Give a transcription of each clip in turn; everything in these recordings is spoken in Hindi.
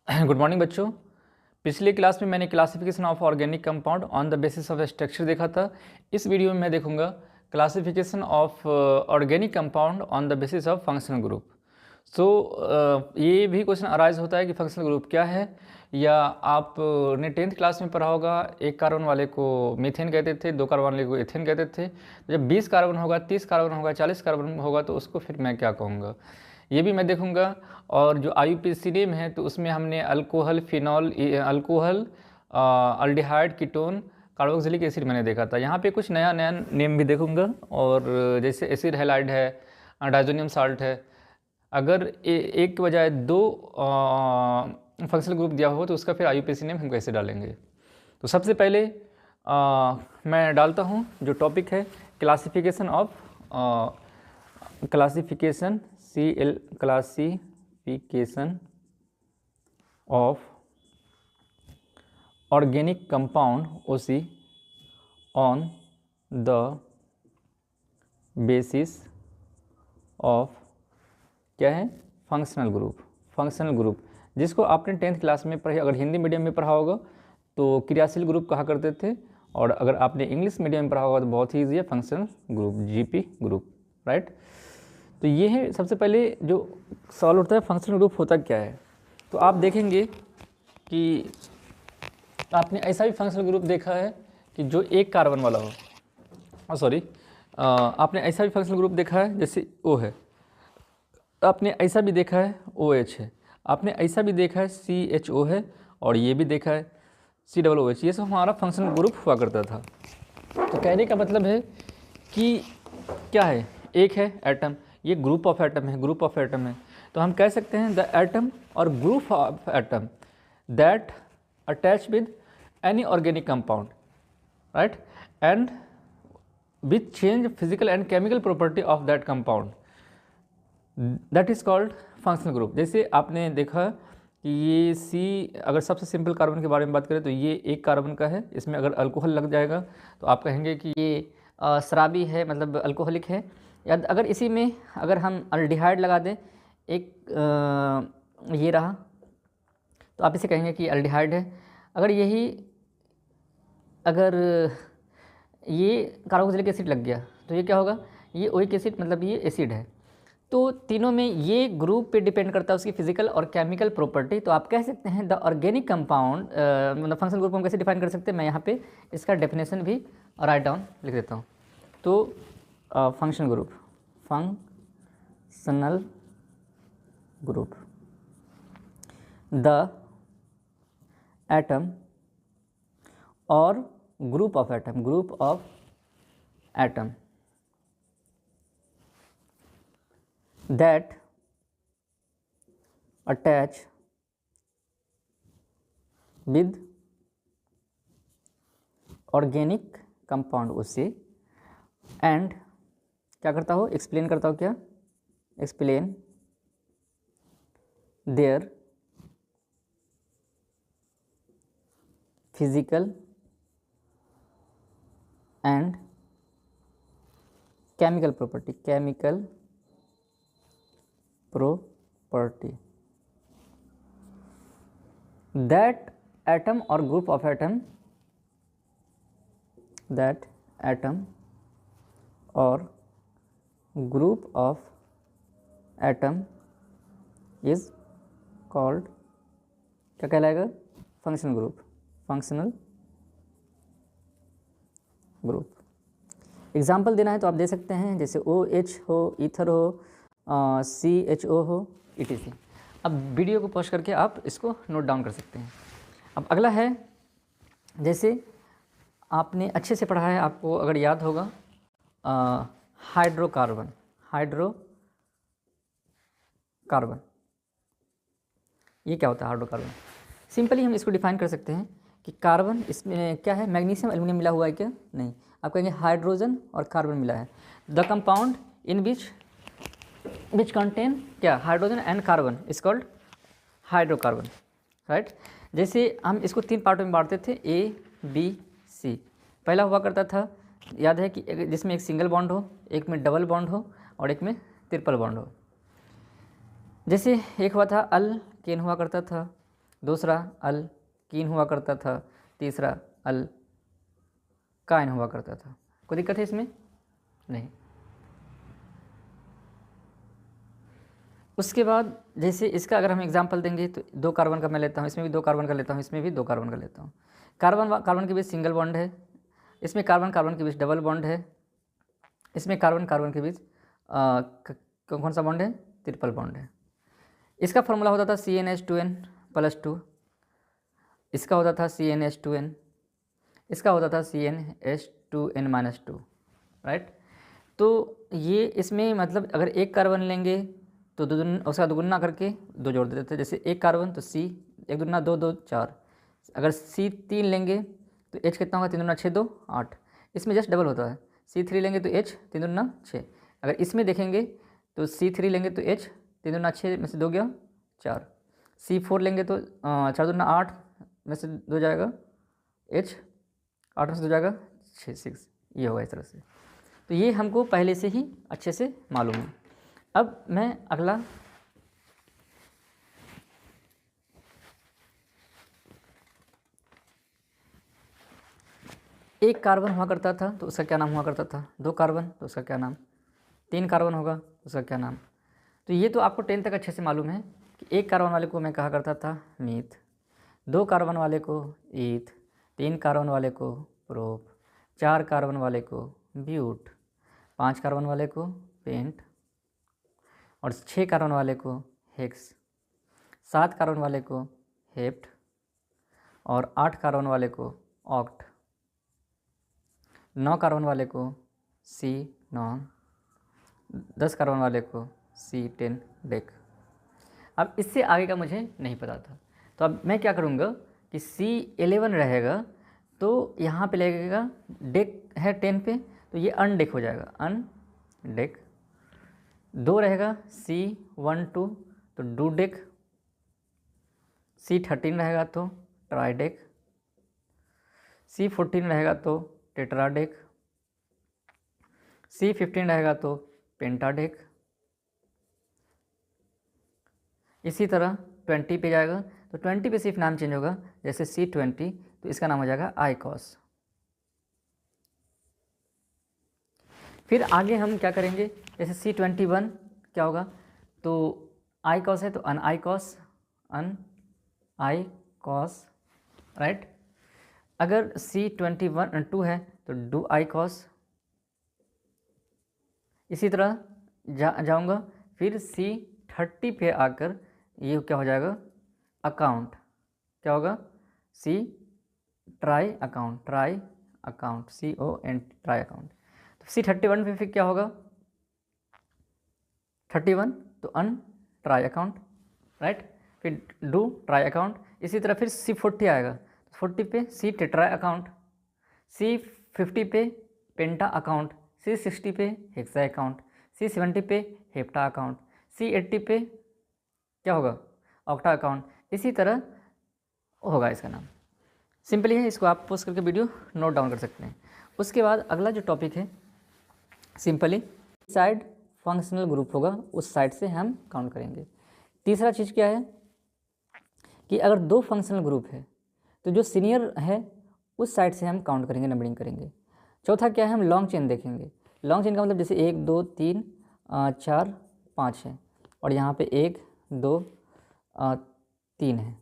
गुड मॉर्निंग बच्चों। पिछले क्लास में मैंने classification of organic compound on the basis of structure देखा था। इस वीडियो में मैं देखूंगा classification of organic compound on the basis of functional group. So ये भी क्वेश्चन अराइज होता है कि फंक्शनल ग्रुप क्या है, या आपने 10th क्लास में पढ़ा होगा एक कार्बन वाले को मीथेन कहते थे, 2 कार्बन वाले को एथेन कहते थे। जब 20 कार्बन होगा, 30 कार्बन होगा, 40 कार्बन होगा तो उसको फिर मैं क्या कहूँगा, ये भी मैं देखूंगा। और जो IUPAC नेम है तो उसमें हमने alcohol, phenol, alcohol, aldehyde, ketone, carboxylic acid मैंने देखा था। यहाँ पे कुछ नया नया नेम भी देखूंगा। और जैसे एसिड हैलाइड है, डाइजोनियम साल्ट है। अगर एक के बजाय 2 फंक्शनल ग्रुप दिया हो तो उसका फिर IUPAC नेम हम कैसे डालेंगे। तो सबसे पहले मैं डालता हूँ जो टॉपिक है classification of classification classification of organic compound OC on the basis of क्या है, फंक्शनल ग्रुप। फंक्शनल ग्रुप जिसको आपने 10th क्लास में पढ़ी, अगर हिंदी मीडियम में पढ़ा होगा तो क्रियाशील ग्रुप कहा करते थे, और अगर आपने इंग्लिश मीडियम में पढ़ा होगा तो बहुत ही ईजी है, functional group, GP group, right. तो ये है सबसे पहले जो सवाल उठता है, फंक्शनल ग्रुप होता क्या है। तो आप देखेंगे कि आपने ऐसा भी फंक्शनल ग्रुप देखा है कि जो एक कार्बन वाला हो, सॉरी, आपने ऐसा भी फंक्शनल ग्रुप देखा है जैसे O है, आपने ऐसा भी देखा है OH है, आपने ऐसा भी देखा है CHO है, और ये भी देखा है COOH। ये सब हमारा फंक्शनल ग्रुप हुआ करता था। तो कहने का मतलब है कि क्या है, एक है एटम, ये ग्रुप ऑफ एटम है, ग्रुप ऑफ एटम है। तो हम कह सकते हैं द एटम और group of atom that attach with any organic compound, right, and which change physical and chemical property of that compound, that is called functional group. जैसे आपने देखा कि ये C, अगर सबसे सिंपल कार्बन के बारे में बात करें तो ये एक कार्बन का है, इसमें अगर अल्कोहल लग जाएगा तो आप कहेंगे कि ये शराबी है, मतलब अल्कोहलिक है। या अगर इसी में अगर हम अल्डिहाइड लगा दें, एक ये रहा, तो आप इसे कहेंगे कि अल्डिहाइड है। अगर यही अगर ये कार्बोक्सिलिक एसिड लग गया तो ये क्या होगा, ये ओइक एसिड, मतलब ये एसिड है। तो तीनों में ये ग्रुप पे डिपेंड करता है उसकी फिजिकल और केमिकल प्रॉपर्टी। तो आप कह सकते हैं द ऑर्गेनिक कंपाउंड, मतलब फंक्शनल ग्रुप को हम कैसे डिफाइन कर सकते हैं, मैं यहाँ पे इसका डेफिनेशन भी राइट डाउन लिख देता हूँ। तो functional group, functional group, the atom और group of atom, group of atom that attach with organic compound उसे, and क्या करता हो, एक्सप्लेन करता हो, क्या explain their physical and chemical property, chemical property that atom or group of atom, that atom or group of atom is called, क्या कहलाएगा, functional group, functional group. Example देना है तो आप दे सकते हैं, जैसे OH हो, ईथर हो, CHO हो, ETC। अब वीडियो को पॉज करके आप इसको नोट डाउन कर सकते हैं। अब अगला है, जैसे आपने अच्छे से पढ़ा है, आपको अगर याद होगा, हाइड्रोकार्बन, हाइड्रोकार्बन, ये क्या होता है हाइड्रोकार्बन। सिंपली हम इसको डिफाइन कर सकते हैं कि कार्बन, इसमें क्या है, मैग्नीशियम एल्यूमिनियम मिला हुआ है क्या, नहीं, आप कहेंगे हाइड्रोजन और कार्बन मिला है। The compound in which contain क्या, hydrogen and carbon is called hydrocarbon, right. जैसे हम इसको 3 पार्टों में बांटते थे, A, B, C। पहला हुआ करता था, याद है कि जिसमें एक सिंगल बॉन्ड हो, एक में डबल बॉन्ड हो और एक में ट्रिपल बॉन्ड हो। जैसे एक हुआ था अल्केन हुआ करता था, दूसरा अल्कीन हुआ करता था, तीसरा अल्काइन हुआ करता था। कोई दिक्कत है इसमें? नहीं। उसके बाद जैसे इसका अगर हम एग्जांपल देंगे तो 2 कार्बन का मैं लेता हूँ, इसमें भी 2 कार्बन का लेता हूँ, इसमें भी 2 कार्बन का लेता हूँ। कार्बन कार्बन के बीच सिंगल बॉन्ड है, इसमें कार्बन कार्बन के बीच डबल बॉन्ड है, इसमें कार्बन कार्बन के बीच कौन सा बॉन्ड है? ट्रिपल बॉन्ड है। इसका फॉर्मूला होता था CnH2n+2, इसका होता था CnH2n, इसका होता था CnH2n-2, राइट। तो ये इसमें मतलब अगर एक कार्बन लेंगे तो उसका दुगुना करके 2 जोड़ देते थे। जैसे एक कार्बन तो C, 1 दूना 2, 2 4। अगर C3 लेंगे तो H कितना होगा? 3 दूना 6, 2 8। इसमें जस्ट डबल होता है। C3 लेंगे तो H 3 दूना 6। अगर इसमें देखेंगे तो C3 लेंगे तो H 3 दूना 6 में से 2 गया 4। C4 लेंगे तो 4 दूना 8 में से 2 जाएगा H, 8 में से 2 जाएगा 6। ये होगा इस तरह से। तो ये हमको पहले से ही अच्छे से मालूम है। अब मैं अगला एक कार्बन हुआ करता था तो उसका क्या नाम हुआ करता था? 2 कार्बन तो उसका क्या नाम? 3 कार्बन होगा तो उसका क्या नाम? तो ये तो आपको 10 तक अच्छे से मालूम है कि एक कार्बन वाले को मैं कहा करता था मीथ, 2 कार्बन वाले को ईथ, 3 कार्बन वाले को प्रोप, 4 कार्बन वाले को ब्यूट, 5 कार्बन वाले को पेंट और 6 कार्बन वाले को हेक्स, 7 कार्बन वाले को हेप्ट और 8 कार्बन वाले को ऑक्ट, 9 कार्बन वाले को C9, 10 कार्बन वाले को C10 डेक। अब इससे आगे का मुझे नहीं पता था, तो अब मैं क्या करूँगा कि C11 रहेगा तो यहाँ पे लगेगा डेक है 10 पे, तो ये अनडेक हो जाएगा, अनडेक। 2 रहेगा C12 तो डू डेक, C13 रहेगा तो ट्राइडेक, C14 रहेगा तो टेट्राडेक, C15 रहेगा तो पेंटाडेक। इसी तरह 20 पे जाएगा तो 20 पे सिर्फ नाम चेंज होगा, जैसे C20 तो इसका नाम हो जाएगा आइकॉस। फिर आगे हम क्या करेंगे, जैसे C21 क्या होगा, तो आइकॉस है तो अनआइकॉस, अनआइकॉस, राइट। अगर C21 है तो डू आइकॉस। इसी तरह जाऊंगा फिर C30 पे आकर ये क्या हो जाएगा, अकाउंट। क्या होगा? C try account, try account, CON try account. तो C31 पे फिर क्या होगा, 31 तो अन ट्राई अकाउंट, राइट। फिर डू ट्राई अकाउंट। इसी तरह फिर C40 आएगा, 40 पे C टेट्राई अकाउंट, C50 पे पेंटा अकाउंट, C60 पे हेक्सा अकाउंट, C70 पे हेप्टा अकाउंट, C80 पे क्या होगा, ऑक्टा अकाउंट। इसी तरह होगा इसका नाम। सिंपली है, इसको आप पोस्ट करके वीडियो नोट डाउन कर सकते हैं। उसके बाद अगला जो टॉपिक है, सिंपली साइड फंक्शनल ग्रुप होगा, उस साइड से हम काउंट करेंगे। तीसरा चीज़ क्या है कि अगर 2 फंक्शनल ग्रुप है तो जो सीनियर है उस साइड से हम काउंट करेंगे, नंबरिंग करेंगे। चौथा क्या है, हम लॉन्ग चेन देखेंगे। लॉन्ग चेन का मतलब जैसे 1 2 3 4 5 है और यहाँ पे 1 2 3 है,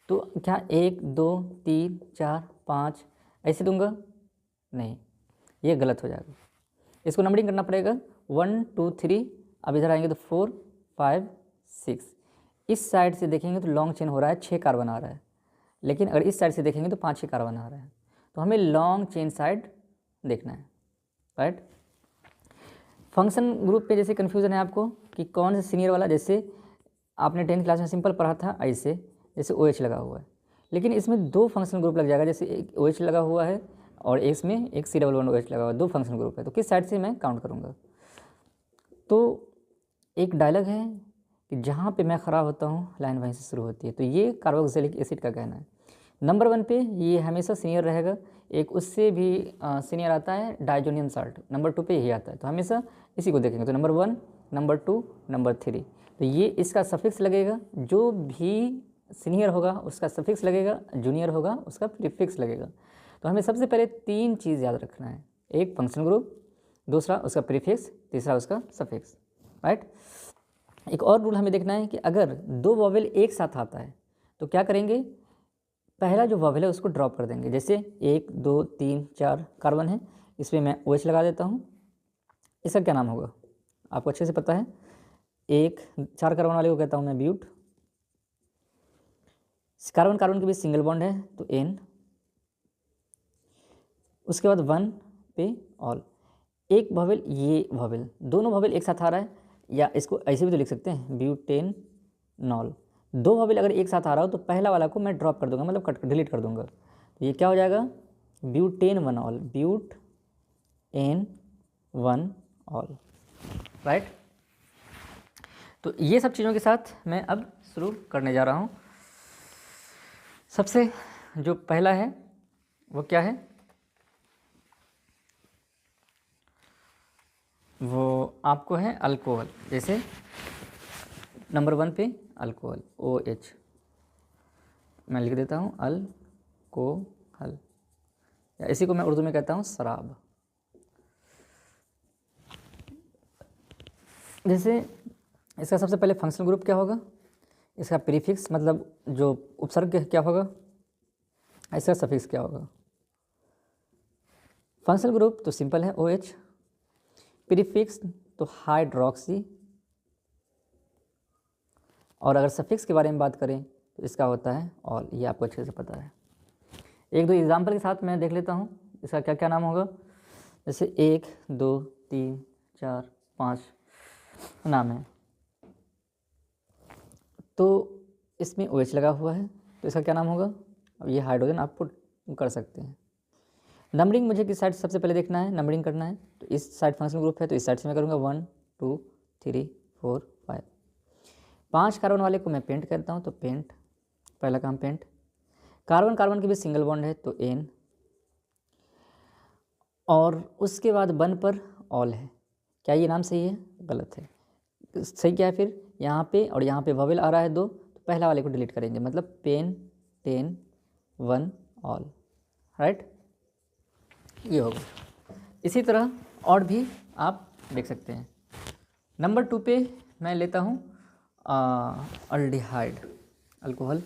तो क्या 1 2 3 4 5 ऐसे दूंगा? नहीं, ये गलत हो जाएगा। इसको नंबरिंग करना पड़ेगा 1 2 3। अब इधर आएंगे तो 4 5 6। इस साइड से देखेंगे तो लॉन्ग चेन हो रहा है, 6 कार्बन आ रहा है, लेकिन अगर इस साइड से देखेंगे तो 5-6 कार्बन आ रहा है। तो हमें लॉन्ग चेन साइड देखना है, राइट। फंक्शन ग्रुप पे जैसे कन्फ्यूज़न है आपको कि कौन से सीनियर वाला, जैसे आपने 10th क्लास में सिंपल पढ़ा था ऐसे, जैसे OH लगा हुआ है, लेकिन इसमें 2 फंक्शनल ग्रुप लग जाएगा। जैसे एक OH लगा हुआ है और इसमें एक C11OH लगा हुआ है, 2 फंक्शनल ग्रुप है, तो किस साइड से मैं काउंट करूँगा? तो एक डायलॉग है कि जहाँ पे मैं खड़ा होता हूँ लाइन वहीं से शुरू होती है, तो ये कार्बोक्सिलिक एसिड का कहना है। नंबर 1 पे ये हमेशा सीनियर रहेगा, एक उससे भी सीनियर आता है डाइजोनियम साल्ट, नंबर 2 पे यही आता है, तो हमेशा इसी को देखेंगे। तो नंबर 1, नंबर 2, नंबर 3, तो ये इसका सफिक्स लगेगा। जो भी सीनियर होगा उसका सफिक्स लगेगा, जूनियर होगा उसका प्रीफिक्स लगेगा। तो हमें सबसे पहले 3 चीज़ याद रखना है, एक फंक्शनल ग्रुप, दूसरा उसका प्रीफिक्स, तीसरा उसका सफिक्स, राइट। एक और रूल हमें देखना है कि अगर 2 वॉवेल एक साथ आता है तो क्या करेंगे, पहला जो वॉवेल है उसको ड्रॉप कर देंगे। जैसे 1 2 3 4 कार्बन है, इसमें मैं OH लगा देता हूँ, इसका क्या नाम होगा आपको अच्छे से पता है। 4 कार्बन वाले को कहता हूँ मैं ब्यूट। कार्बन कार्बन के बीच सिंगल बॉन्ड है तो N। उसके बाद 1 पे ऑल, एक वॉवेल, ये वॉवेल, दोनों वॉवेल एक साथ आ रहा है, या इसको ऐसे भी तो लिख सकते हैं ब्यूटेनॉल। 2 वॉवेल अगर एक साथ आ रहा हो तो पहला वाला को मैं ड्रॉप कर दूंगा, मतलब कट डिलीट कर दूंगा, तो ये क्या हो जाएगा ब्यूटेन-1-ऑल, ब्यूटेन-1-ऑल, राइट। तो ये सब चीज़ों के साथ मैं अब शुरू करने जा रहा हूँ। सबसे जो पहला है वो क्या है, वो आपको है अल्कोहल। जैसे नंबर 1 पे अल्कोहल OH, मैं लिख देता हूँ अल्कोहल, या इसी को मैं उर्दू में कहता हूँ शराब। जैसे इसका सबसे पहले फंक्शनल ग्रुप क्या होगा, इसका प्रीफिक्स मतलब जो उपसर्ग क्या होगा, इसका सफिक्स क्या होगा। फंक्शनल ग्रुप तो सिंपल है OH, प्रीफिक्स तो हाइड्रोक्सी, और अगर सफिक्स के बारे में बात करें तो इसका होता है ऑल, ये आपको अच्छे से पता है। 1-2 एग्जाम्पल के साथ मैं देख लेता हूँ इसका क्या क्या नाम होगा। जैसे 1 2 3 4 5 नाम है, तो इसमें OH लगा हुआ है तो इसका क्या नाम होगा। अब ये हाइड्रोजन आप पुट कर सकते हैं। नंबरिंग मुझे किस साइड सबसे पहले देखना है, नंबरिंग करना है, तो इस साइड फंक्शनल ग्रुप है तो इस साइड से मैं करूँगा 1 2 3 4 5। 5 कार्बन वाले को मैं पेंट करता हूँ तो पेंट, पहला काम पेंट। कार्बन कार्बन के बीच सिंगल बॉन्ड है तो N, और उसके बाद 1 पर ऑल है। क्या ये नाम सही है, गलत है। सही क्या है फिर, यहाँ पे और यहाँ पे वॉवेल आ रहा है 2, तो पहला वाले को डिलीट करेंगे, मतलब पेन 10 1 ऑल, राइट, ये होगा। इसी तरह और भी आप देख सकते हैं। नंबर 2 पे मैं लेता हूँ अल्डिहाइड, अल्कोहल,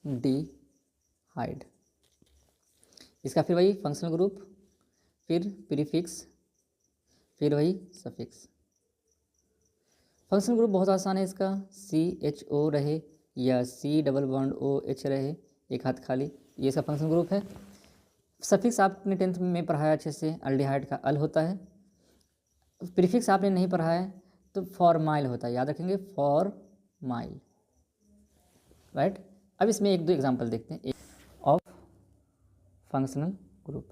अल्डिहाइड। इसका फिर वही फंक्शनल ग्रुप, फिर प्रीफिक्स, फिर वही सफिक्स। फंक्शनल ग्रुप बहुत आसान है इसका, CHO रहे या C+OH रहे, एक हाथ खाली, ये इसका फंक्शनल ग्रुप है। सफिक्स आपने 10th में पढ़ाया अच्छे से, अल्डिहाइड का अल होता है। प्रीफिक्स आपने नहीं पढ़ा है तो फॉर्माइल होता है, याद रखेंगे फॉर्माइल, राइट। अब इसमें 1-2 एग्जांपल देखते हैं ऑफ फंक्शनल ग्रुप।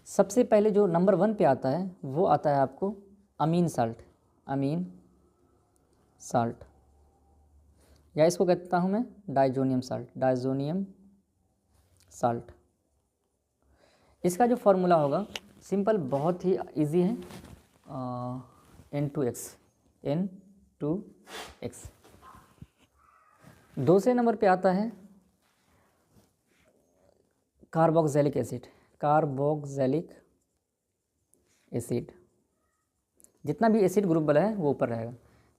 सबसे पहले जो नंबर 1 पे आता है वो आता है आपको अमीन साल्ट, अमीन साल्ट, या इसको कहता हूँ मैं डाइजोनियम साल्ट, डाइजोनियम साल्ट। इसका जो फॉर्मूला होगा सिंपल, बहुत ही इजी है, N2X, N2X। दूसरे नंबर पे आता है कार्बोक्सिलिक एसिड, कार्बोक्सिलिक एसिड। जितना भी एसिड ग्रुप वाला है वो ऊपर रहेगा,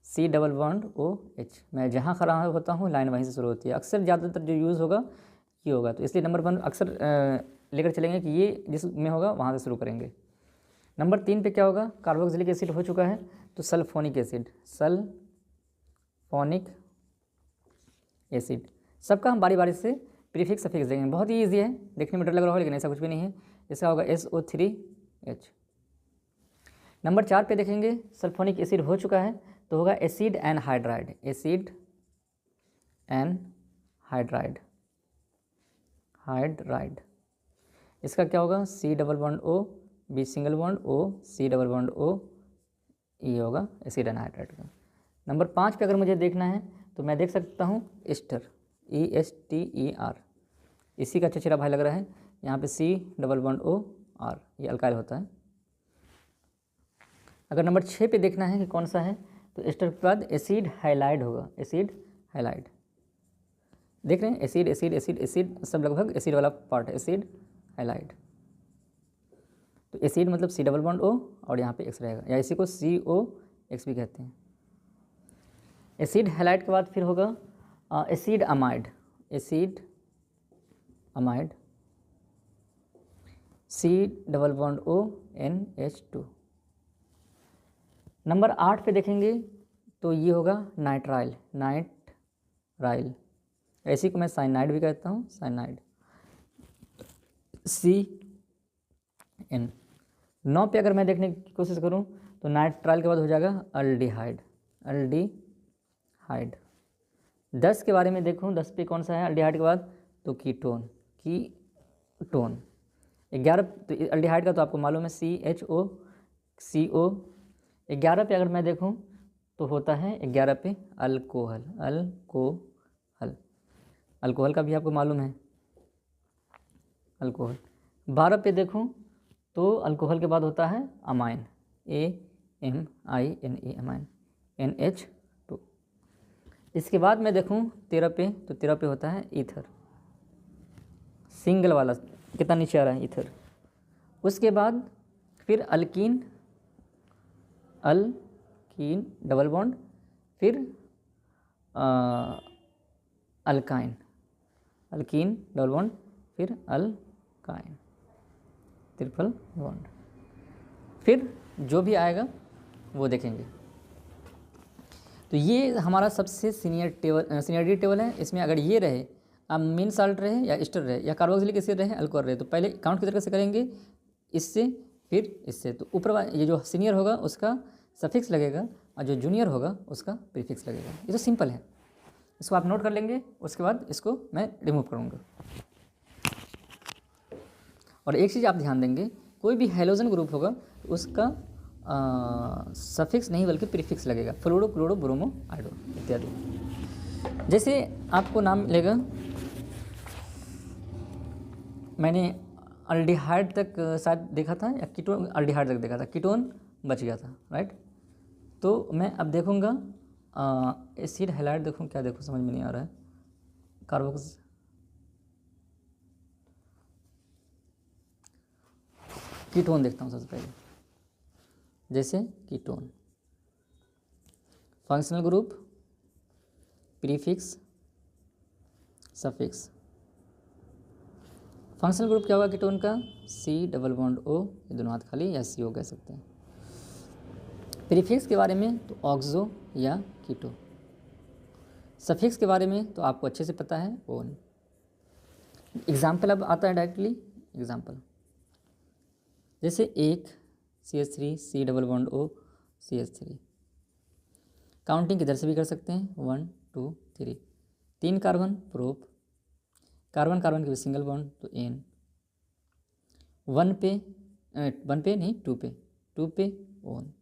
C+OH। मैं जहाँ खड़ा होता हूँ लाइन वहीं से शुरू होती है, अक्सर ज़्यादातर जो यूज़ होगा ये होगा, तो इसलिए नंबर 1 अक्सर लेकर चलेंगे कि ये जिसमें होगा वहाँ से शुरू करेंगे। नंबर 3 पे क्या होगा, कार्बोक्सिलिक एसिड हो चुका है तो सल्फोनिक एसिड, सल्फोनिक एसिड। सबका हम बारी बारी से प्रीफिक्स सफिक्स देंगे, बहुत ही ईजी है, देखने में डर लग रहा हो लेकिन ऐसा कुछ भी नहीं है। इसका होगा SO3H। नंबर 4 पे देखेंगे सल्फोनिक एसिड हो चुका है तो होगा acid anhydride, acid anhydride, hydride. इसका क्या होगा C+O, B single bond O, C+O, ये होगा एसिड एनहाइड्राइड का। नंबर 5 पे अगर मुझे देखना है तो मैं देख सकता हूँ एस्टर, ESTER। इसी का चचेरा भाई लग रहा है, यहाँ पे C+OR, ये अल्काइल होता है। अगर नंबर 6 पे देखना है कि कौन सा है तो एस्टर के बाद एसिड हाइलाइड होगा, एसिड हाइलाइड। देख रहे हैं एसिड एसिड एसिड एसिड सब लगभग एसिड वाला पार्ट है, एसिड हाइलाइड। तो एसिड मतलब सी डबल बॉन्ड ओ और यहाँ पे एक्स रहेगा, या इसी को सी ओ एक्स भी कहते हैं। एसिड हाइलाइड के बाद फिर होगा acid amide, acid amide, C double bond O NH2। Number 8 पे देखेंगे तो ये होगा नाइट्राइल, नाइट्राइल, ऐसी को मैं साइनाइड भी कहता हूँ, साइनाइड, CN। 9 पे अगर मैं देखने की कोशिश करूँ तो नाइट्राइल के बाद हो जाएगा अल्डिहाइड, अल्डिहाइड। 10 के बारे में देखूँ, 10 पे कौन सा है अल्डिहाइड के बाद, तो कीटोन, कीटोन। 11 तो अल्डिहाइड का तो आपको मालूम है CHO, CO। 11 पे अगर मैं देखूँ तो होता है 11 पे अल्कोहल, अल्कोहल, अल्कोहल का भी आपको मालूम है, अल्कोहल। 12 पे देखूँ तो अल्कोहल के बाद होता है अमाइन, AMINE, अमाइन, NH2। इसके बाद मैं देखूँ 13 पे, तो 13 पे होता है ईथर, सिंगल वाला, कितना नीचे आ रहा है ईथर। उसके बाद फिर अल्कीन, अल्कीन डबल बॉन्ड, फिर अल्काइन, अल्कीन डबल बॉन्ड, फिर अल्काइन, ट्रिपल बॉन्ड। फिर जो भी आएगा वो देखेंगे। तो ये हमारा सबसे सीनियरिटी टेबल है। इसमें अगर ये रहे, अमीन साल्ट रहे या एस्टर रहे या कार्बोक्सिलिक एसिड रहे, अल्कोहल रहे, तो पहले काउंट किस तरह से करेंगे, इससे फिर इससे। तो ऊपर ये जो सीनियर होगा उसका सफिक्स लगेगा और जो जूनियर होगा उसका प्रीफिक्स लगेगा। ये तो सिंपल है, इसको आप नोट कर लेंगे, उसके बाद इसको मैं रिमूव करूँगा। और एक चीज़ आप ध्यान देंगे, कोई भी हैलोजन ग्रुप होगा तो उसका सफिक्स नहीं बल्कि प्रीफिक्स लगेगा, फ्लोरो, क्लोरो, ब्रोमो, आयोडो इत्यादि। जैसे आपको नाम मिलेगा, मैंने अल्डिहाइड तक शायद देखा था या कीटोन, अल्डिहाइड तक देखा था, कीटोन बच गया था, राइट। तो मैं अब देखूँगा एसिड हाइलाइड, देखूँ क्या देखूँ समझ में नहीं आ रहा है, कार्बोक्स, कीटोन देखता हूँ सबसे पहले। जैसे ketone, functional group, prefix, suffix. Functional group क्या होगा कीटोन का, C डबल बॉन्ड O, ये दोनों हाथ खाली, या CO कह सकते हैं। प्रीफिक्स के बारे में तो ऑक्सो या कीटो। सफिक्स के बारे में तो आपको अच्छे से पता है, ओन। एग्जाम्पल अब आता है डायरेक्टली, एग्जाम्पल जैसे एक CH3, C double bond O, CH3। Counting किधर से भी कर सकते हैं, 1 2 3। 3 कार्बन प्रोप, कार्बन कार्बन के भी सिंगल बॉन्ड तो N। 1 पे नहीं, 2 पे, 2 पे ओन,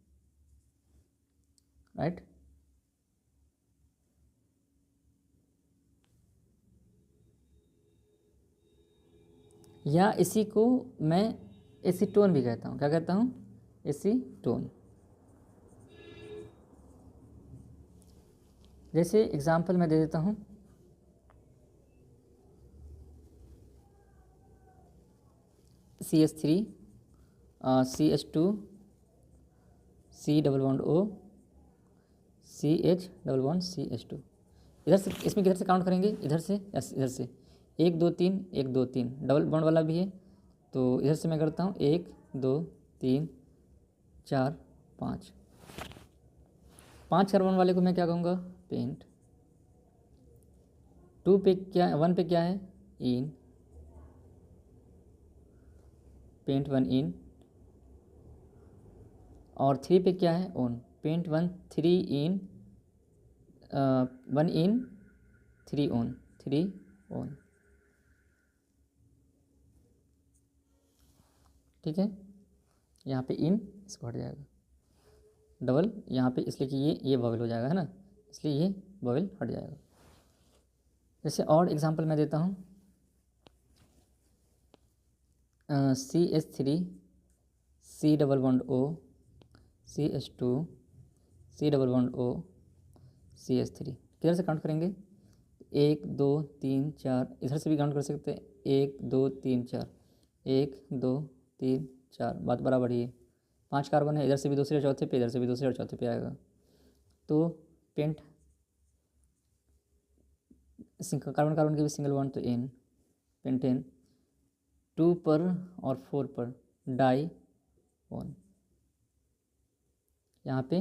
राइट। या इसी को मैं एसीटोन भी कहता हूँ, क्या कहता हूँ, एसीटोन। जैसे एग्जाम्पल मैं दे देता हूँ, CH3, CH2, C double bond O, CH double bond CH2। इधर से, इसमें किधर से काउंट करेंगे, इधर से या इधर से, 1 2 3, 1 2 3, डबल बॉन्ड वाला भी है तो इधर से मैं करता हूँ 1 2 3 4 5। 5 कार्बन वाले को मैं क्या कहूँगा, पेंट। 2 पे क्या, 1 पे क्या है, इन, पेंट 1 इन। और 3 पे क्या है, ओन, पेंट 1 3 इन, 1 इन 3 ओन, 3 ओन, ठीक है। यहाँ पे इन, इसको हट जाएगा, डबल यहाँ पे इसलिए कि ये बबल हो जाएगा, है ना, इसलिए ये बबल हट जाएगा। जैसे और एग्जांपल मैं देता हूँ, CH3, C double bond O, CH2, C double bond O CH3। किधर से काउंट करेंगे? 1 2 3 4, इधर से भी काउंट कर सकते हैं 1 2 3 4, 1 2 3 4, बात बराबर ही है। 5 कार्बन है, इधर से भी दूसरे और चौथे पे, इधर से भी दूसरे और चौथे पे आएगा। तो पेंट कार्बन कार्बन के भी सिंगल बॉन्ड तो N, पेंटेन। 2 पर और 4 पर डाई वन, यहाँ पे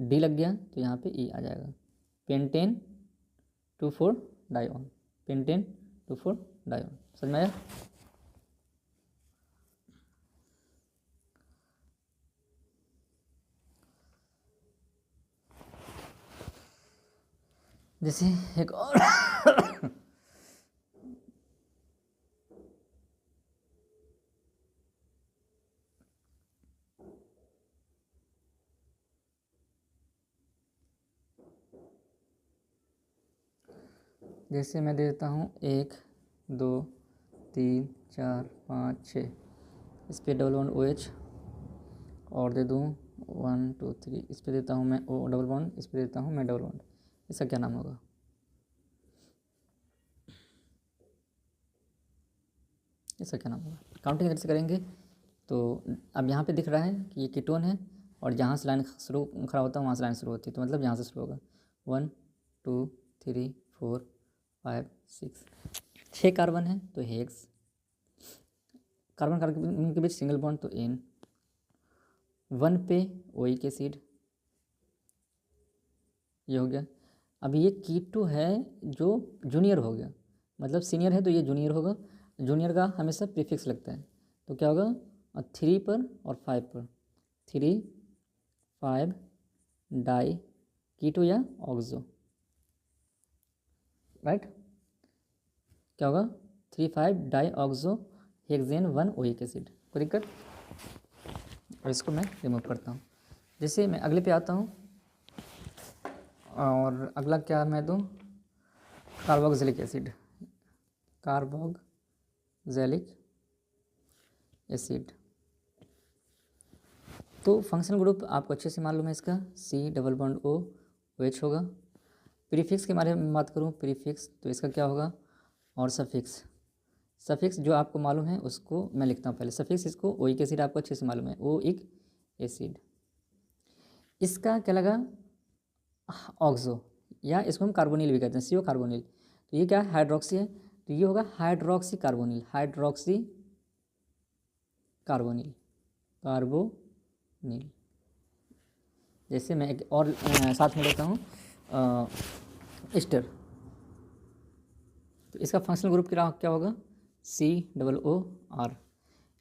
D लग गया तो यहाँ पे E आ जाएगा। Pentane 2,4 dione, pentane 2,4 dione. समझ में आया? जैसे एक और जैसे मैं दे देता हूँ 1 2 3 4 5 6, इस पर डबल बॉन्ड OH और दे दूँ 1 2 3, इस पर देता हूँ मैं O डबल बॉन्ड, इस पर देता हूँ मैं डबल बॉन्ड। इसका क्या नाम होगा? इसका क्या नाम होगा? काउंटिंग कैसे करेंगे? तो अब यहाँ पे दिख रहा है कि ये कीटोन है और जहाँ से लाइन शुरू खड़ा होता है वहाँ से लाइन शुरू होती है, तो मतलब यहाँ से शुरू होगा 1 2 3 4 5 6, 6 कार्बन है तो हेक्स। कार्बन कार्बन के बीच सिंगल बॉन्ड तो N। 1 पे ओइक एसिड, ये हो गया। अब ये कीटो है जो जूनियर हो गया, मतलब सीनियर है तो ये जूनियर होगा। जूनियर का हमेशा प्रीफिक्स लगता है, तो क्या होगा? 3 पर और 5 पर 3 5 डाई कीटो या ऑक्सो, राइट? क्या होगा? 3 5 di oxo hexane 1 oic acid. कोई दिक्कत? और इसको मैं रिमूव करता हूँ। जैसे मैं अगले पे आता हूँ, और अगला क्या मैं दूँ? Carboxylic acid, carboxylic acid. तो फंक्शनल ग्रुप आपको अच्छे से मालूम है इसका, C double bond O OH होगा। प्रीफिक्स के बारे में बात करूँ, प्रीफिक्स तो इसका क्या होगा? और सफिक्स, सफिक्स जो आपको मालूम है उसको मैं लिखता हूँ पहले। सफिक्स इसको ओइक एसिड आपको अच्छे से मालूम है, ओइक एसिड। इसका क्या लगा? ऑक्सो, या इसको हम कार्बोनिल भी कहते हैं, CO कार्बोनिल। तो ये क्या है? हाइड्रोक्सी है, तो ये होगा hydroxy carbonyl, hydroxy carbonyl, carbonyl. जैसे मैं एक और साथ में लेता हूँ एस्टर, तो इसका फंक्शनल ग्रुप क्या होगा? COO।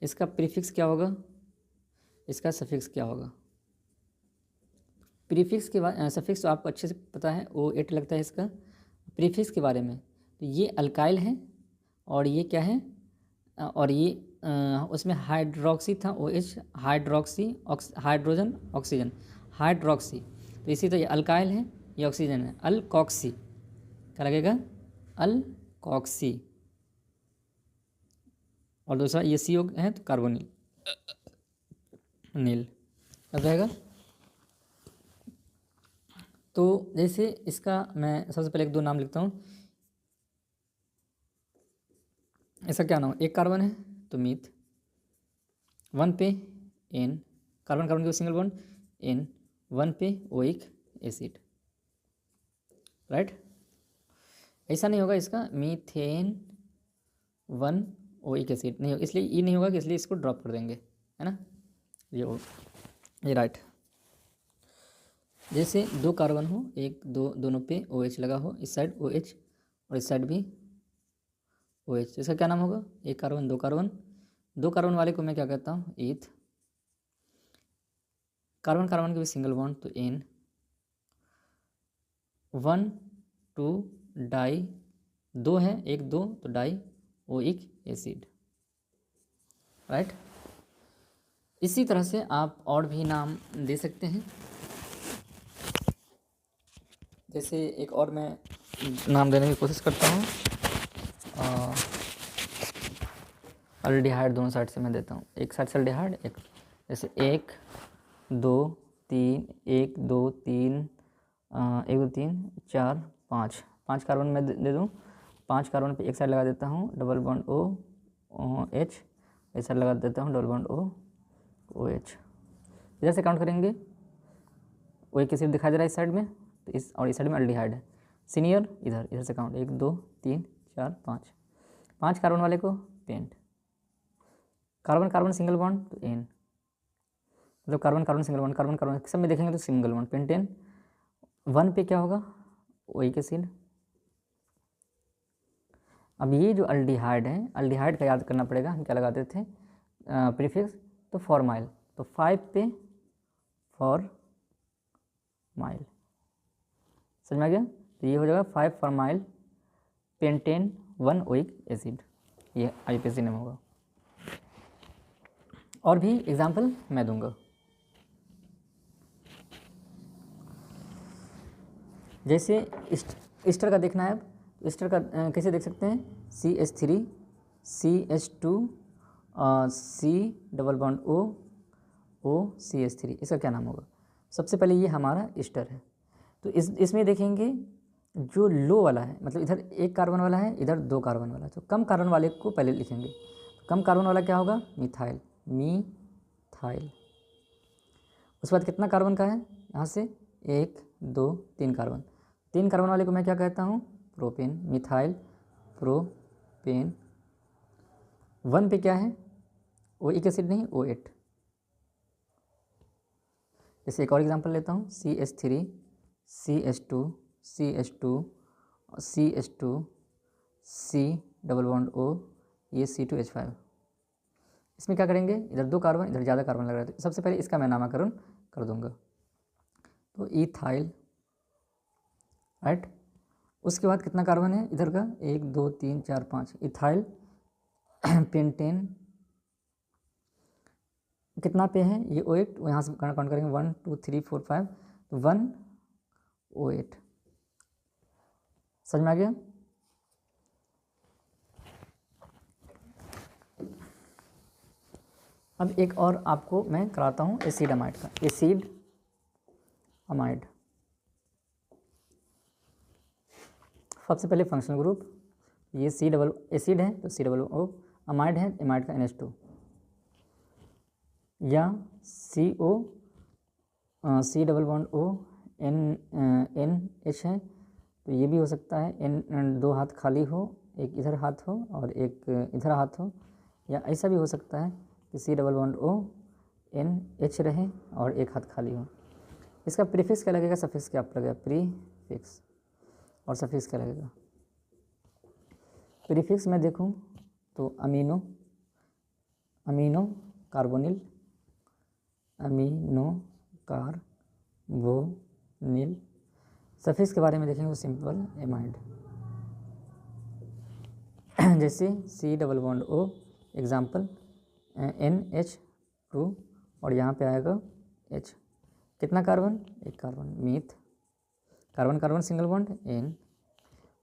इसका प्रीफिक्स क्या होगा? इसका सफिक्स क्या होगा? प्रीफिक्स के बाद सफिक्स तो आपको अच्छे से पता है, O8 लगता है इसका। प्रीफिक्स के बारे में, तो ये अल्काइल है और ये क्या है? और ये उसमें हाइड्रोक्सी था, OH, hydroxy hydrogen oxygen, hydroxy. तो इसी तरह ये अल्काइल है, ये ऑक्सीजन है, अल्कोक्सी। क्या लगेगा? अल्कोक्सी। और दूसरा ये CO है तो कार्बोनिल नील अब रहेगा। तो जैसे इसका मैं सबसे पहले 1 2 नाम लिखता हूँ। इसका क्या नाम? 1 कार्बन है तो मीथ, 1 पे N, कार्बन कार्बन के सिंगल बॉन्ड N, 1 पे ओइक एसिड, राइट? ऐसा नहीं होगा इसका मीथेन 1 ओइक एसिड नहीं होगा, इसलिए ये नहीं होगा कि इसलिए इसको ड्रॉप कर देंगे, है ना? ये राइट। जैसे 2 कार्बन हो, 1 2 दोनों पे OH लगा हो, इस साइड OH और इस साइड भी OH, इसका क्या नाम होगा? 1 कार्बन 2 कार्बन। 2 कार्बन वाले को मैं क्या कहता हूँ? ईथ। कार्बन कार्बन के भी सिंगल बॉन्ड तो N। 1 2 डाई, 2 है 1 2 तो डाई ओइक एसिड, राइट? इसी तरह से आप और भी नाम दे सकते हैं। जैसे एक और मैं नाम देने की कोशिश करता हूँ, अल्डिहाइड दोनों साइड से मैं देता हूँ, एक साइड से अल्डिहाइड, एक जैसे 1 2 3 1 2 3 1 2 3 4 5 5 कार्बन मैं दे दूँ। 5 कार्बन पे एक साइड लगा देता हूँ डबल बॉन्ड OH, इस साइड लगा देता हूँ डबल बॉन्ड OH। इधर से काउंट करेंगे, वो एक सिर्फ दिखाई दे रहा है इस साइड में, तो इस और इस साइड में अल्डिहाइड है। सीनियर इधर से काउंट 1 2 3 4 5, 5 कार्बन वाले को pent. Carbon carbon single bond तो एन, मतलब carbon carbon single bond, carbon carbon सब में देखेंगे तो सिंगल बॉन्ड पेंटेन। 1 पे क्या होगा, ओइक एसिड। अब ये जो अल्डिहाइड है, अल्डिहाइड का याद करना पड़ेगा, हम क्या लगाते थे प्रीफिक्स, तो फॉर्माइल, तो 5 पे फॉर्माइल, समझ में आ गया। तो ये हो जाएगा 5 फॉर्माइल पेंटेन 1 ओइक एसिड, ये आईपीएसी नेम होगा। और भी एग्जाम्पल मैं दूंगा, जैसे ईस्टर का देखना है। अब ईस्टर का कैसे देख सकते हैं, CH3 CH2 C double bond O CH3, इसका क्या नाम होगा। सबसे पहले ये हमारा ईस्टर है, तो इसमें देखेंगे जो लो वाला है, मतलब इधर 1 कार्बन वाला है, इधर 2 कार्बन वाला है, तो कम कार्बन वाले को पहले लिखेंगे। कम कार्बन वाला क्या होगा, मिथाइल, मिथाइल। उसके बाद कितना कार्बन का है, यहाँ से 1 2 3 कार्बन, 3 कार्बन वाले को मैं क्या कहता हूँ, प्रोपेन, मिथाइल प्रोपेन। 1 पे क्या है, ओइक एसिड नहीं, O8। जैसे एक और एग्जांपल लेता हूँ, CH3 CH2 CH2 CH2 C double bond O, ये C2H5। इसमें क्या करेंगे, इधर 2 कार्बन, इधर ज़्यादा कार्बन लग रहा है, तो सबसे पहले इसका मैं नामकरण कर दूंगा, तो इथाइल, राइट। उसके बाद कितना कार्बन है इधर का, 1 2 3 4 5, इथाइल पेंटेन। कितना पे है ये O8, यहाँ से काउंट करेंगे 1 2 3 4 5, तो 1 O8, समझ में आ गया। अब एक और आपको मैं कराता हूँ एसिड अमाइड का, एसिड अमाइड। सबसे पहले फंक्शनल ग्रुप, ये C डबल एसिड है तो C डबल O, अमाइड है, एमाइड का NH2, या CO C double bond O NH है, तो ये भी हो सकता है, N 2 हाथ खाली हो, एक इधर हाथ हो और एक इधर हाथ हो, या ऐसा भी हो सकता है कि C double bond O NH रहे और एक हाथ खाली हो। इसका प्रीफिक्स क्या लगेगा, सफिक्स क्या लगेगा, प्रीफिक्स, और सफिक्स क्या लगेगा। प्रीफिक्स में देखूं तो amino, amino carbonyl, amino carbonyl. Suffix के बारे में देखेंगे वो सिंपल एमाइड, जैसे C double bond O, example NH2, और यहाँ पे आएगा H। कितना carbon, 1 carbon, myth, carbon carbon single bond N।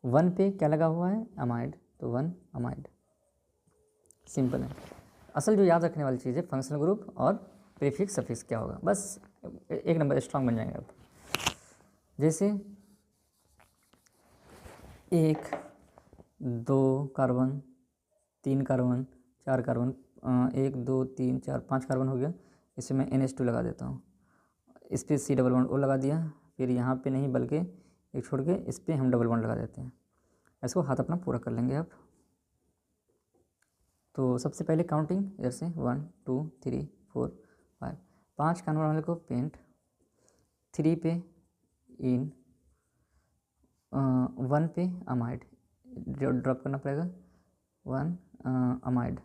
1 पे क्या लगा हुआ है, अमाइड, तो 1 अमाइड, सिंपल है। असल जो याद रखने वाली चीज़ है फंक्शनल ग्रुप और प्रीफिक्स सफिक्स क्या होगा, बस एक नंबर स्ट्रांग बन जाएंगे अब। जैसे 1 2 कार्बन, 3 कार्बन, 4 कार्बन, 1 2 3 4 5 कार्बन हो गया, इसमें मैं NH2 लगा देता हूँ, इस पर C डबल बॉन्ड O लगा दिया, फिर यहाँ पे नहीं बल्कि एक छोड़ के इस पर हम डबल बॉन्ड लगा देते हैं। इसको हाथ अपना पूरा कर लेंगे आप। तो सबसे पहले काउंटिंग इधर से 1 2 3 4 5, 5 कार्बन वाले को पेंट, 3 पे इन, 1 पे अमाइड, जो ड्रॉप करना पड़ेगा 1 अमाइड,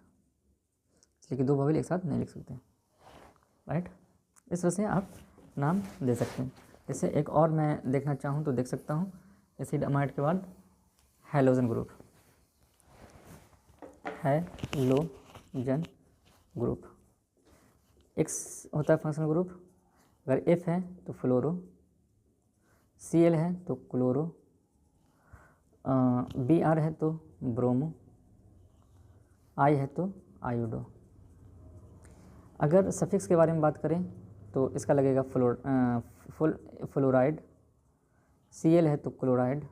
इसलिए कि 2 बबल एक साथ नहीं लिख सकते, राइट। इस तरह से आप नाम दे सकते हैं। जैसे एक और मैं देखना चाहूँ तो देख सकता हूँ, एसिड अमाइड के बाद halogen group, halogen group. X होता है फंक्शनल ग्रुप, अगर F है तो फ्लोरो, Cl है तो क्लोरो, Br है तो ब्रोमो, I है तो आयोडो। अगर सफिक्स के बारे में बात करें तो इसका लगेगा फ्लोराइड, Cl है तो क्लोराइड,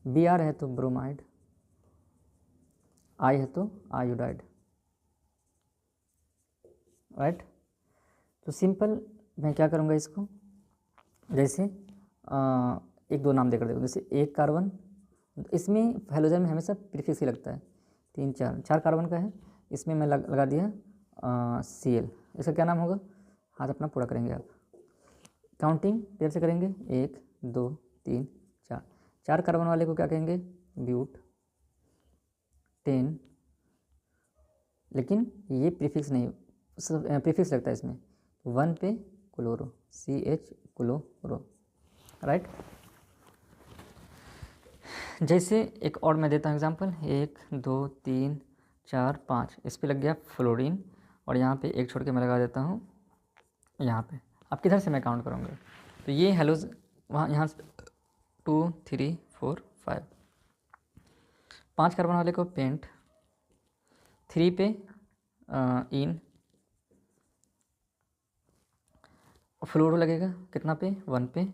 Br है तो ब्रोमाइड, I है तो आयोडाइड, राइट। तो सिंपल मैं क्या करूँगा इसको, जैसे एक दो नाम देकर देखो, जैसे एक कार्बन, इसमें हेलोजन में हमेशा प्रीफिक्स ही लगता है, 3 4 कार्बन का है, इसमें मैं लगा दिया Cl, इसका क्या नाम होगा, हाथ अपना पूरा करेंगे आप, काउंटिंग पेयर से करेंगे, 1 2 3 4, 4 कार्बन वाले को क्या कहेंगे, ब्यूट 10, लेकिन ये प्रीफिक्स नहीं, प्रीफिक्स लगता है इसमें, 1 पे क्लोरो, CH क्लोरो, राइट। जैसे एक और मैं देता हूँ एग्जांपल, 1 2 3 4 5, इस पे लग गया फ्लोरीन, और यहाँ पे एक छोड़ के मैं लगा देता हूँ यहाँ पे, अब किधर से मैं काउंट करूँगा, तो ये हेलोज वहाँ यहाँ 2 3 4 5, 5 कार्बन वाले को पेंट, 3 पे इन, फ्लोरो लगेगा कितना पे, 1 पे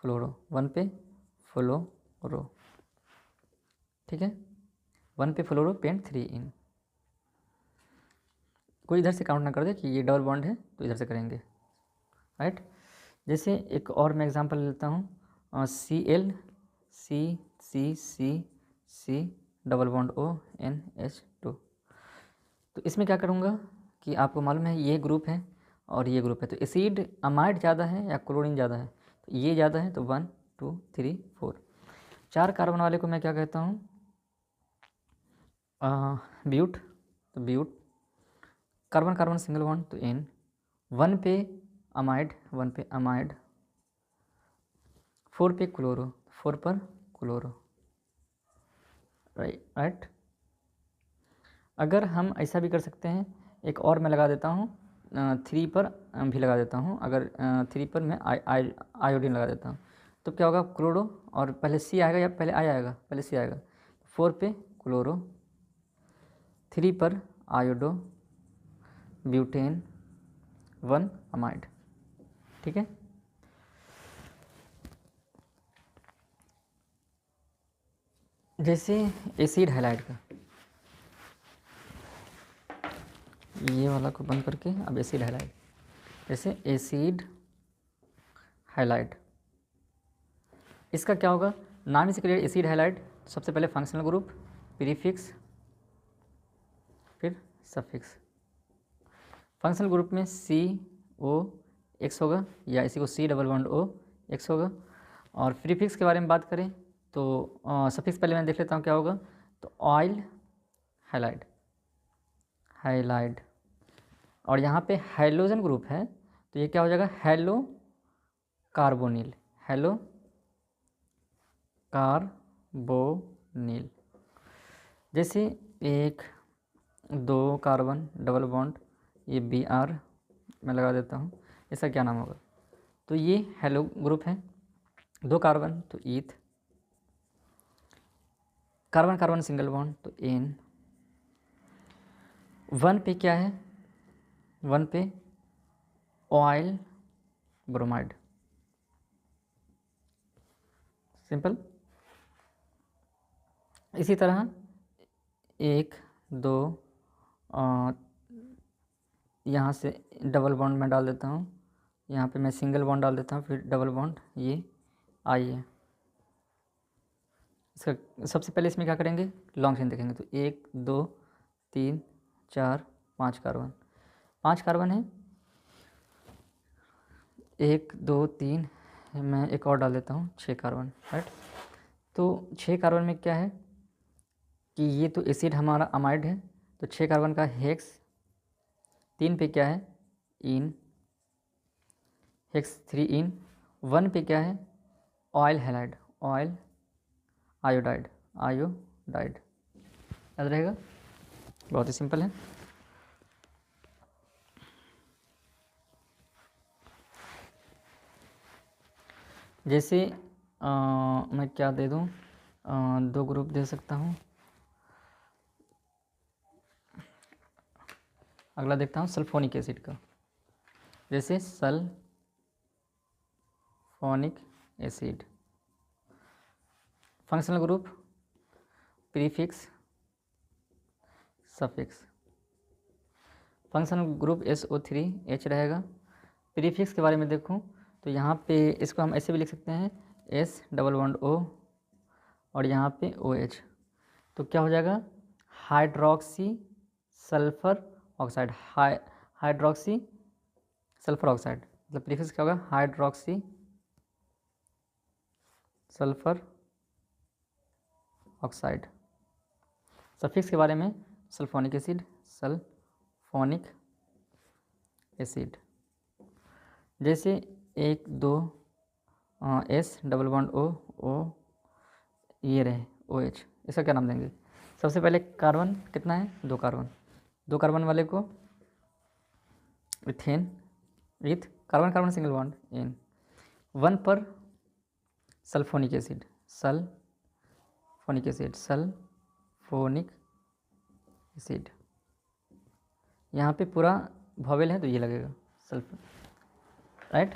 फ्लोरो, 1 पे फ्लोरो, ठीक है, 1 पे फ्लोरो पेंट 3 इन, कोई इधर से काउंट ना कर दे कि ये डबल बॉन्ड है तो इधर से करेंगे, राइट। जैसे एक और मैं एग्जांपल लेता हूँ, Cl C double bond ONH2, तो इसमें क्या करूँगा कि आपको मालूम है ये ग्रुप है और ये ग्रुप है, तो एसिड अमाइड ज़्यादा है या क्लोरीन ज़्यादा है, तो ये ज़्यादा है, तो 1 2 3 4, 4 कार्बन वाले को मैं क्या कहता हूँ, ब्यूट, तो but, carbon carbon single bond तो N, 1 पे अमाइड, 1 पे अमाइड, 4 पे क्लोरो, 4 पर क्लोरो, राइट। अगर हम ऐसा भी कर सकते हैं, एक और मैं लगा देता हूँ 3 पर भी लगा देता हूँ, अगर 3 पर मैं आयोडीन लगा देता हूँ, तो क्या होगा, क्लोरो, और पहले C आएगा या पहले I आएगा, पहले C आएगा, 4 पे क्लोरो, 3 पर आयोडो, ब्यूटेन, 1 अमाइड, ठीक है। जैसे एसिड हैलाइड का, ये वाला को बंद करके अब एसिड हैलाइड, जैसे एसिड हैलाइड, इसका क्या होगा, नाम ही से क्लियर, एसिड हैलाइड, सबसे पहले फंक्शनल ग्रुप, प्रीफिक्स, फिर सफिक्स, फंक्शनल ग्रुप में COX होगा या इसी को C डबल बॉन्ड OX होगा, और प्रीफिक्स के बारे में बात करें तो सफिक्स पहले मैं देख लेता हूँ क्या होगा, तो ऑयल हैलाइड, और यहाँ पे हाइड्रोजन ग्रुप है तो ये क्या हो जाएगा, हेलो कार्बोनिल, जैसे 1 2 कार्बन डबल बॉन्ड, ये Br मैं लगा देता हूँ, इसका क्या नाम होगा, तो ये हेलो ग्रुप है, 2 कार्बन तो ईथ, कार्बन कार्बन सिंगल बॉन्ड तो N, 1 पे क्या है, 1 पे ऑयल ब्रोमाइड, सिंपल। इसी तरह 1 2 यहाँ से डबल बॉन्ड मैं डाल देता हूँ, यहाँ पे मैं सिंगल बॉन्ड डाल देता हूँ, फिर डबल बॉन्ड, ये I है, इसका सबसे पहले इसमें क्या करेंगे, लॉन्ग चेन देखेंगे, तो 1 2 3 4 5 कार्बन, 5 कार्बन है, 1 2 3, मैं एक और डाल देता हूँ 6 कार्बन, राइट। तो 6 कार्बन में क्या है कि ये तो एसिड हमारा अमाइड है, तो 6 कार्बन का हेक्स, 3 पे क्या है, इन, हेक्स 3 इन, 1 पे क्या है, ऑयल हैलाइड, ऑयल आयोडाइड, याद रहेगा, बहुत ही सिंपल है। जैसे मैं क्या दे दूँ, 2 ग्रुप दे सकता हूँ, अगला देखता हूँ सल्फोनिक एसिड का, जैसे sulphonic acid. Functional group, prefix, suffix. Functional group SO3H रहेगा। प्रीफिक्स के बारे में देखूं तो यहाँ पे इसको हम ऐसे भी लिख सकते हैं S=O और यहाँ पे OH, तो क्या हो जाएगा hydroxy sulphur oxide. Hydroxy sulphur oxide, मतलब प्रीफिक्स क्या होगा हाइड्रोक्सी सल्फर ऑक्साइड। सफिक्स के बारे में सल्फोनिक एसिड, सल्फोनिक एसिड। जैसे 1 2 S=O ये रहे OH, इसका क्या नाम देंगे? सबसे पहले कार्बन कितना है 2 कार्बन, 2 कार्बन वाले को ethane with carbon carbon single bond in 1 पर sulphonic acid, sulphonic acid, sulphonic acid. यहाँ पे पूरा वॉवेल है तो ये लगेगा सल्फर, राइट।